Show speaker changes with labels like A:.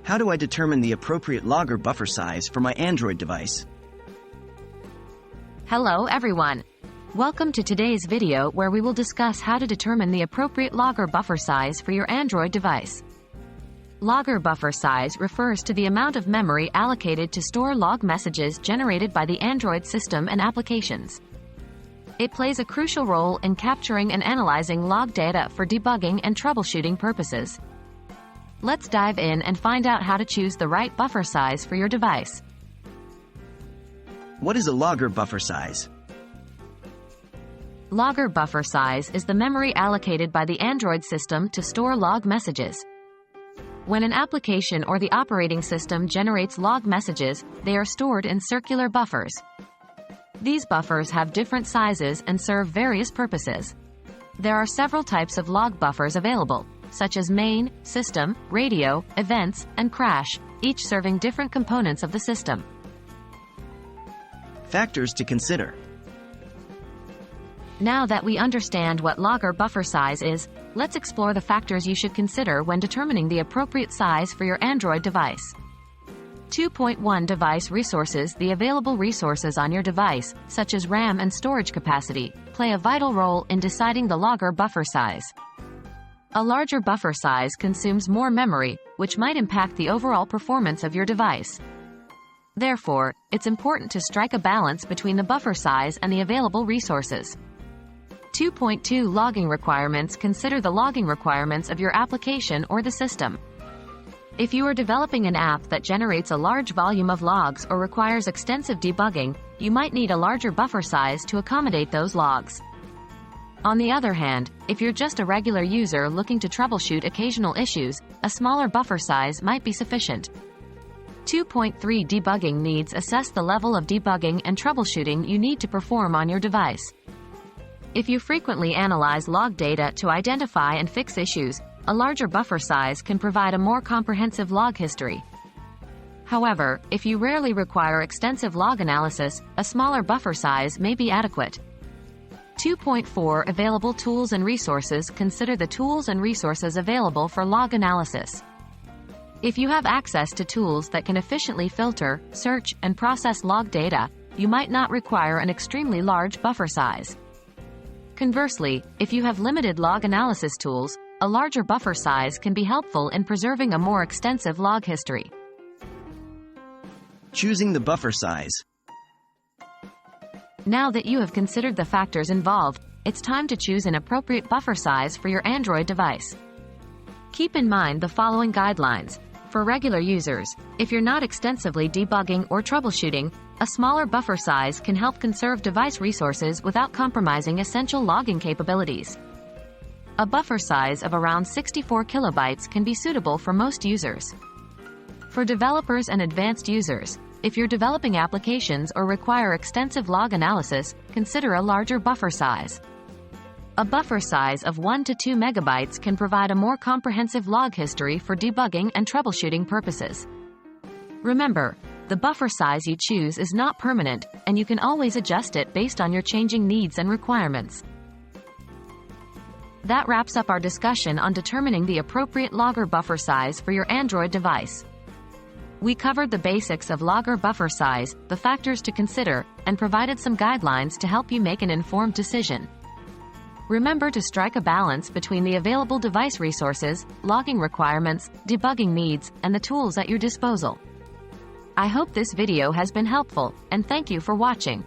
A: How do I determine the appropriate logger buffer size for my Android device?
B: Hello everyone. Welcome to today's video where we will discuss how to determine the appropriate logger buffer size for your Android device. Logger buffer size refers to the amount of memory allocated to store log messages generated by the Android system and applications. It plays a crucial role in capturing and analyzing log data for debugging and troubleshooting purposes. Let's dive in and find out how to choose the right buffer size for your device.
A: What is a logger buffer size?
B: Logger buffer size is the memory allocated by the Android system to store log messages. When an application or the operating system generates log messages, they are stored in circular buffers. These buffers have different sizes and serve various purposes. There are several types of log buffers available, such as main, system, radio, events, and crash, each serving different components of the system.
A: Factors to consider.
B: Now that we understand what logger buffer size is, let's explore the factors you should consider when determining the appropriate size for your Android device. 2.1 Device resources. The available resources on your device, such as RAM and storage capacity, play a vital role in deciding the logger buffer size. A larger buffer size consumes more memory, which might impact the overall performance of your device. Therefore, it's important to strike a balance between the buffer size and the available resources. 2.2 Logging requirements. Consider the logging requirements of your application or the system. If you are developing an app that generates a large volume of logs or requires extensive debugging, you might need a larger buffer size to accommodate those logs. On the other hand, if you're just a regular user looking to troubleshoot occasional issues, a smaller buffer size might be sufficient. 2.3 Debugging needs. Assess the level of debugging and troubleshooting you need to perform on your device. If you frequently analyze log data to identify and fix issues, a larger buffer size can provide a more comprehensive log history. However, if you rarely require extensive log analysis, a smaller buffer size may be adequate. 2.4 Available tools and resources. Consider the tools and resources available for log analysis. If you have access to tools that can efficiently filter, search, and process log data, you might not require an extremely large buffer size. Conversely, if you have limited log analysis tools, a larger buffer size can be helpful in preserving a more extensive log history.
A: Choosing the buffer size.
B: Now that you have considered the factors involved, it's time to choose an appropriate buffer size for your Android device. Keep in mind the following guidelines. For regular users, if you're not extensively debugging or troubleshooting, a smaller buffer size can help conserve device resources without compromising essential logging capabilities. A buffer size of around 64 kilobytes can be suitable for most users. For developers and advanced users, if you're developing applications or require extensive log analysis, consider a larger buffer size. A buffer size of 1 to 2 megabytes can provide a more comprehensive log history for debugging and troubleshooting purposes. Remember, the buffer size you choose is not permanent, and you can always adjust it based on your changing needs and requirements. That wraps up our discussion on determining the appropriate logger buffer size for your Android device. We covered the basics of logger buffer size, the factors to consider, and provided some guidelines to help you make an informed decision. Remember to strike a balance between the available device resources, logging requirements, debugging needs, and the tools at your disposal. I hope this video has been helpful, and thank you for watching.